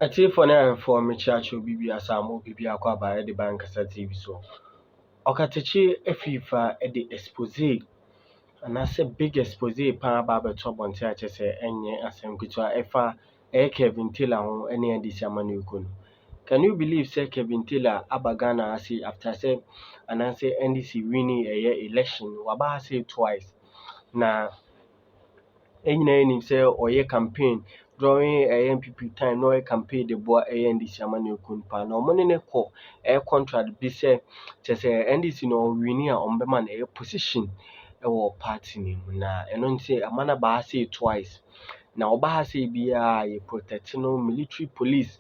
Actually, for now, for me, church will be as I'm OPP by the bank as a TV so. Okatakyire FIFA at the expose, and I said big expose, Pan Barber Top on Churches, and as I'm good to Efa, Kevin Taylor, or any of this Yamanukun. Can you believe, say, Kevin Taylor, Abagana, I say, after say, and I say NDC winning a year election, Waba say twice. Now, ɛnyinaa nim sɛ ɔyɛ campaign during ɛyɛ NPP time na ɔyɛ campaign de boa ɛyɛ NDC ama no ɛkɔ nipa na ɔmo ne no kɔ ɛyɛ contract bi sɛ kyerɛ sɛ NDC no ɔwini a ɔmo bɛma no ɛyɛ position ɛwɔ party no mu na ɛno nti ama no aba ha sei twice na ɔba ha sei biara yɛ protect no military police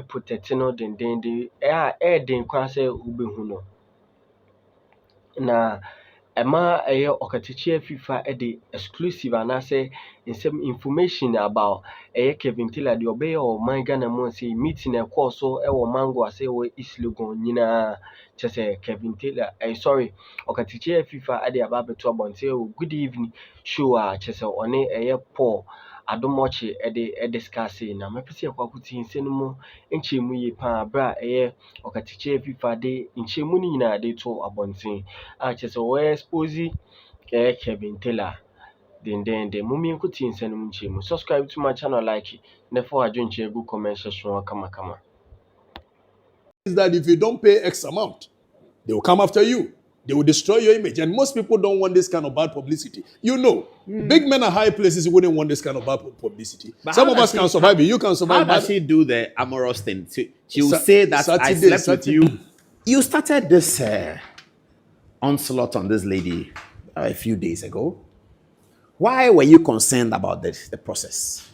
protect no dendenden ɛyɛ den koraa sɛ wobɛhu no na ɛma ɛyɛ Okatakyire FIFA de exclusive anaasɛ nsɛm information about ɛyɛ Kevin Taylor deɛ ɔbɛyɛ wɔ ɔman Ghana mu sɛ meeting a ɛkɔɔ so wɔ Mango ase wɔ East Legon nyinaa kyerɛ sɛ Kevin Taylor Okatakyire FIFA de aba abɛto abɔnten wɔ good evening show a kyerɛ sɛ ɔne ɛyɛ Paul Adomɔkye de discuss na mɛpɛ sɛ yɛkɔ akɔtie nsɛm no mu nkyɛmu yie paa berɛ a ɛyɛ Okatakyire FIFA de nkyɛmu no nyinaa de to abɔnten a kyerɛ sɛ wɔyɛ expose Kevin Taylor dendenden mummy nkotie nsɛm no mu nkyɛmu subscribe to my channel like na fa adwenkyerɛ gu comment section kama. Is that if you don't pay X amount, they will come after you. They will destroy your image. And most people don't want this kind of bad publicity. You know, big men at high places wouldn't want this kind of bad publicity. But some of us can survive it. You can survive. How does she do the amorous thing? She will say that I slept with you. You started this onslaught on this lady a few days ago. Why were you concerned about this, the process?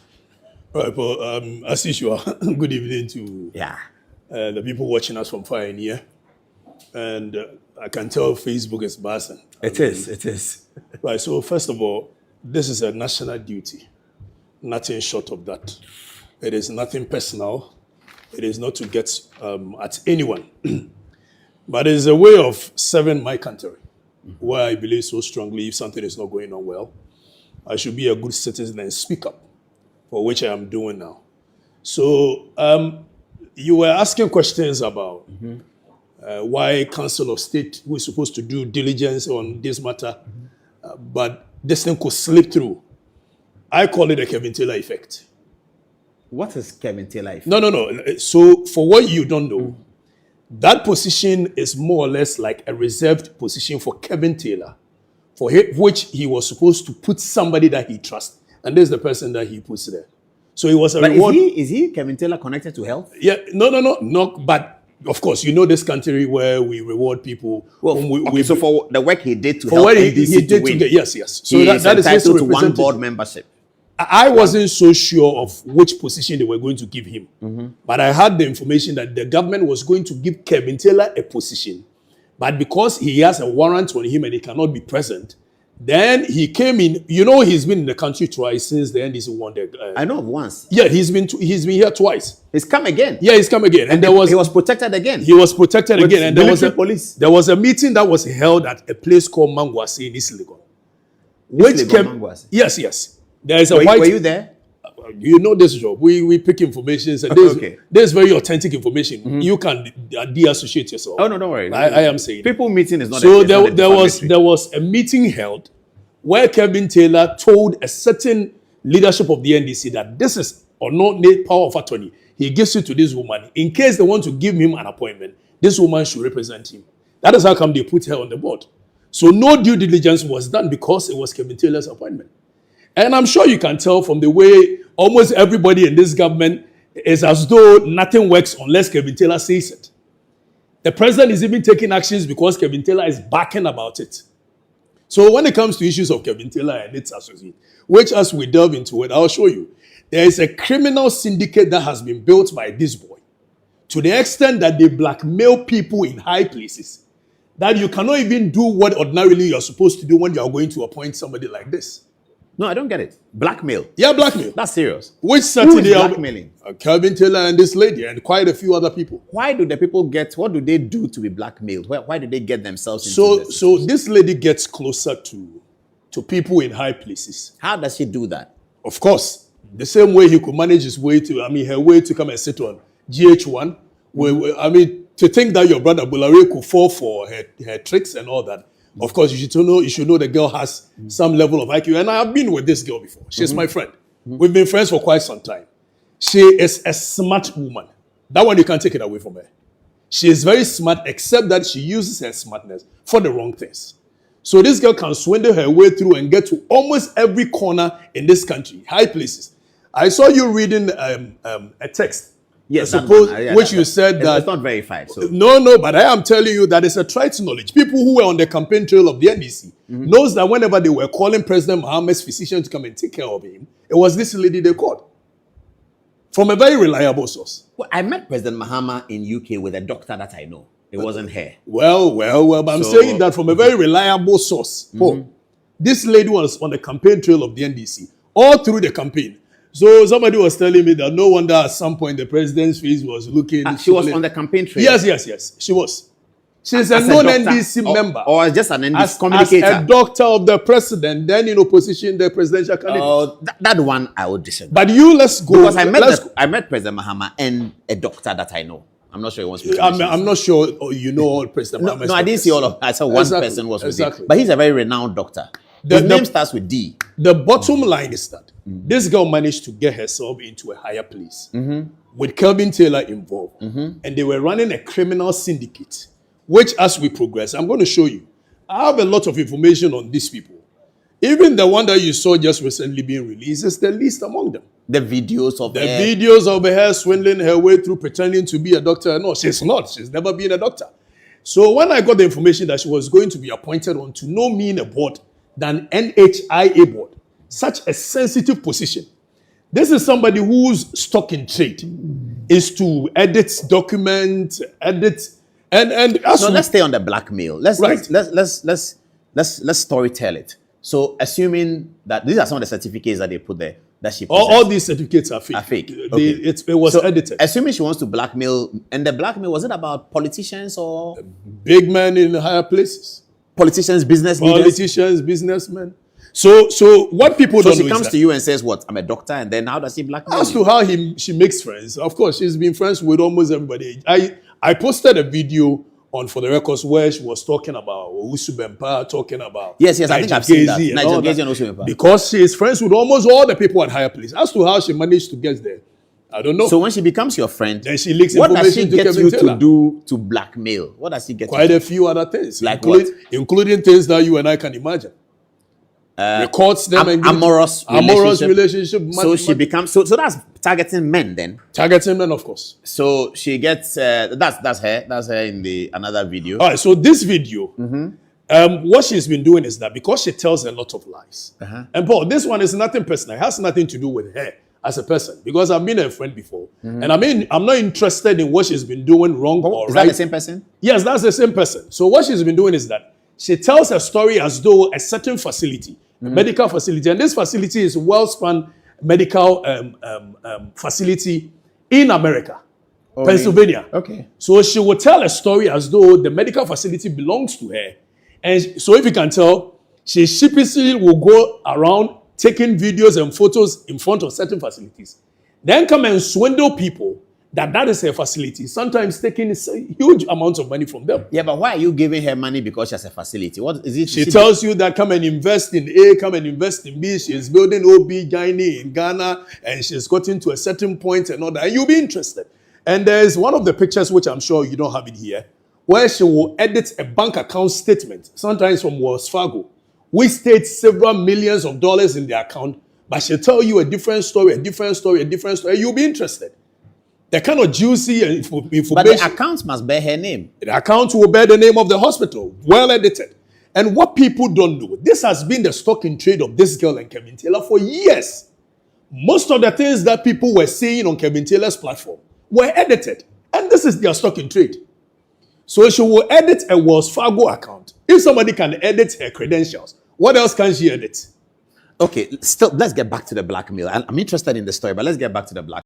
Right, well, as usual, good evening to the people watching us from far and near. And I can tell Facebook is buzzing. It is. Right, so first of all, this is a national duty. Nothing short of that. It is nothing personal. It is not to get at anyone. But it is a way of serving my country, where I believe so strongly if something is not going on well, I should be a good citizen and speak up, for which I am doing now. So you were asking questions about why Council of State, who is supposed to do diligence on this matter, but this thing could slip through. I call it a Kevin Taylor effect. What is Kevin Taylor effect? No. So for what you don't know, that position is more or less like a reserved position for Kevin Taylor, for which he was supposed to put somebody that he trusts. And this is the person that he puts there. So it was a reward. Is he Kevin Taylor connected to health? Yeah, no. But of course, you know this country where we reward people. Well, so for the work he did to help NDC to win. Yes. So that is entitled to one board membership. I wasn't so sure of which position they were going to give him. But I had the information that the government was going to give Kevin Taylor a position. But because he has a warrant on him and he cannot be present, then he came in. You know, he's been in the country twice since the NDC won the. I know of once. Yeah, he's been here twice. He's come again. Yeah, he's come again, and he was protected again. He was protected again, and police. There was a meeting that was held at a place called Mangwasi in East Legon. Yes. There is a Were you there? You know this job. We pick information. So there's very authentic information. You can de-associate yourself. Oh no, don't worry. I am saying people meeting is not. So there was a meeting held where Kevin Taylor told a certain leadership of the NDC that this is or not power of attorney. He gives it to this woman in case they want to give him an appointment. This woman should represent him. That is how come they put her on the board. So no due diligence was done because it was Kevin Taylor's appointment. And I'm sure you can tell from the way almost everybody in this government is as though nothing works unless Kevin Taylor says it. The president is even taking actions because Kevin Taylor is backing about it. So when it comes to issues of Kevin Taylor and its associates, which as we delve into it, I'll show you, there is a criminal syndicate that has been built by this boy to the extent that they blackmail people in high places that you cannot even do what ordinarily you're supposed to do when you're going to appoint somebody like this. No, I don't get it. Blackmail. Yeah, blackmail. That's serious. Which Saturday? Who is blackmailing? Kevin Taylor and this lady and quite a few other people. Why do the people what do they do to be blackmailed? Why do they get themselves into this? So this lady gets closer to people in high places. How does she do that? Of course, The same way he could manage his way to, her way to come and sit on GH1. To think that your brother Bulare could fall for her tricks and all that. Of course, you should know the girl has some level of IQ. And I have been with this girl before. She's my friend. We've been friends for quite some time. She is a smart woman. That one you can't take it away from her. She is very smart, except that she uses her smartness for the wrong things. So this girl can swindle her way through and get to almost every corner in this country, high places. I saw you reading a text. Yes, which you said that it's not verified. So no, but I am telling you that it's a trite knowledge. People who were on the campaign trail of the NDC knows that whenever they were calling President Mohammed's physician to come and take care of him, it was this lady they called from a very reliable source. Well, I met President Mahama in UK with a doctor that I know. It wasn't her. Well, but I'm saying that from a very reliable source. This lady was on the campaign trail of the NDC all through the campaign. So somebody was telling me that no wonder at some point the president's face was looking. She was on the campaign trail. Yes, she was. She's a known NDC member. Or just an NDC communicator. As a doctor of the president, then in opposition, the presidential candidate. Oh, that one I would disagree. But let's go. Because I met President Mahama and a doctor that I know. I'm not sure he wants me to. I'm not sure you know all President Mahama's No, I didn't see all of. I saw one person was with him. But he's a very renowned doctor. His name starts with D. The bottom line is that this girl managed to get herself into a higher place with Kelvin Taylor involved. And they were running a criminal syndicate, which as we progress, I'm going to show you. I have a lot of information on these people. Even the one that you saw just recently being released is the least among them. The videos of her swindling her way through pretending to be a doctor. No, she's not. She's never been a doctor. So when I got the information that she was going to be appointed onto no mean a board than NHIA board, such a sensitive position. This is somebody whose stock in trade is to edit documents, and let's stay on the blackmail. Let's story tell it. So assuming that these are some of the certificates that they put there that she possessed. All these certificates are fake. It was edited. Assuming she wants to blackmail, and the blackmail, was it about politicians or big men in higher places? Politicians, businessmen. So what people don't know is that she comes to you and says, "What? I'm a doctor," and then how does he blackmail? As to how she makes friends, of course, she's been friends with almost everybody. I posted a video on For the Records where she was talking about Owusu Bempah, talking about yes, I think I've seen that. Nigel Gezi and Owusu Bempah. Because she is friends with almost all the people at higher place. As to how she managed to get there, I don't know. So when she becomes your friend, then she leaks information to Kevin you Taylor. to do to blackmail? What does she get? Quite a few other things, like what? Including things that you and I can imagine. Records them and amorous relationship. So she becomes so that's targeting men then. Targeting men, of course. So she gets that's her in the another video. All right. So this video, what she's been doing is that because she tells a lot of lies, and Paul, this one is nothing personal. It has nothing to do with her as a person because I've been her friend before, and I'm not interested in what she's been doing wrong or is right. Is that the same person? Yes, that's the same person. So what she's been doing is that she tells a story as though a certain facility, a medical facility, and this facility is a well-spun medical facility in America, Pennsylvania. Really? Okay. So she will tell a story as though the medical facility belongs to her. And so if you can tell, she sheepishly will go around taking videos and photos in front of certain facilities. Then come and swindle people that is her facility, sometimes taking huge amounts of money from them. Yeah, but why are you giving her money because she has a facility? What is it? She tells you that come and invest in A, come and invest in B. She's building OB Gyne in Ghana, and she's gotten to a certain point and all that, and you'll be interested. And there's one of the pictures, which I'm sure you don't have it here, where she will edit a bank account statement, sometimes from Wells Fargo, which states several millions of dollars in the account, but she'll tell you a different story, you'll be interested. The kind of juicy information. But the accounts must bear her name. The account will bear the name of the hospital, well edited. And what people don't know, this has been the stock in trade of this girl and Kevin Taylor for years. Most of the things that people were saying on Kevin Taylor's platform were edited. And this is their stock in trade. So she will edit a Wells Fargo account. If somebody can edit her credentials, what else can she edit? Okay, still, let's get back to the blackmail. I'm interested in the story, but let's get back to the blackmail.